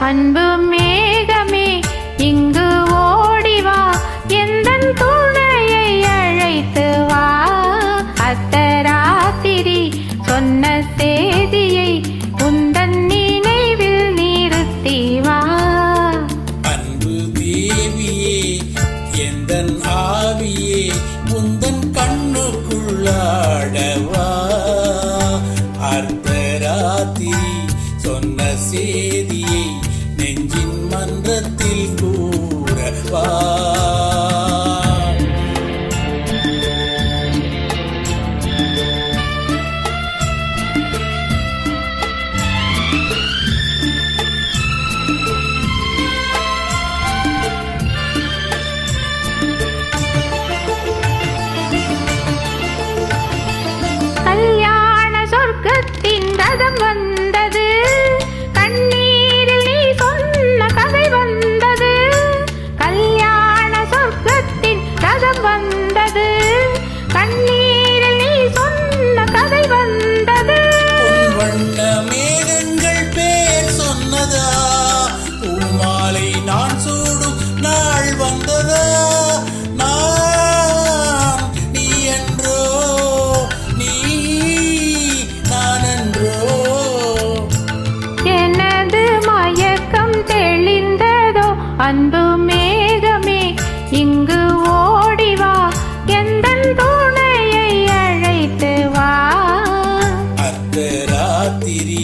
அன்பு மேகமே இங்கு ஓடிவா, எந்தன் துணையை அழைத்து வா. அர்த்தராத்திரி சொன்ன செய்தியை உந்தன் நினைவில் நிறுத்தி வா. அன்பு தேவியே எந்தன் ஆவியே உந்தன் கண்ணுக்குள்ளாடவா. அர்த்தராத்திரி சொன்ன செய்தியை நெஞ்சின் மன்றத்தில் கூறவா. கல்யாண சொர்க்கத்தின் ரதம் வந்தது, கண்ணீரில் நீ சொன்ன கதை வந்தது. கல்யாண சொர்க்கத்தின் ரதம் வந்தது, கண்ணீரில் நீ சொன்ன கதை வந்தது. வண்ண மேகங்கள் பேர் சொன்னதா, பூமாலை நான் சூடும் நாள் வந்ததா. அன்பு மேகமே இங்கு ஓடிவா, எந்தன் துணையை அழைத்து வா. அர்த்தராத்திரி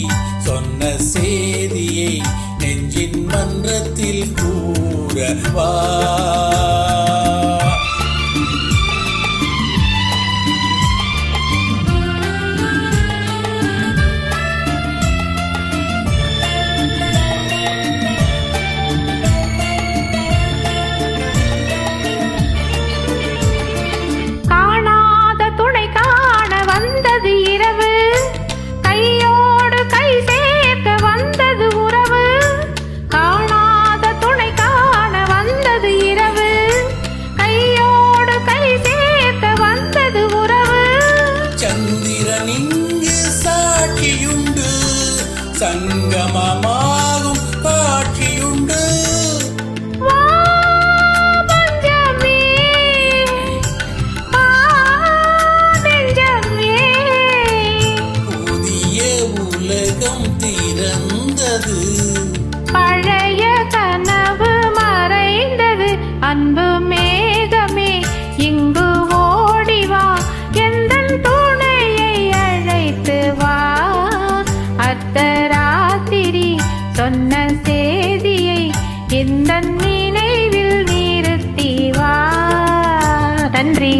சொன்ன செய்தியை நெஞ்சின் மன்றத்தில் கூறவா. சங்கமமாகும் காட்சியுண்டு. புதிய உலகம் திறந்தது, பழைய கனவு மறைந்தது. அன்பு மேகமே இங்கு ஓடிவா, எந்தன் துணையை அழைத்து வா. அர்த்தராத்திரி சொன்ன செய்தியை இந்த நினைவில் நிறுத்தி வா. நன்றி.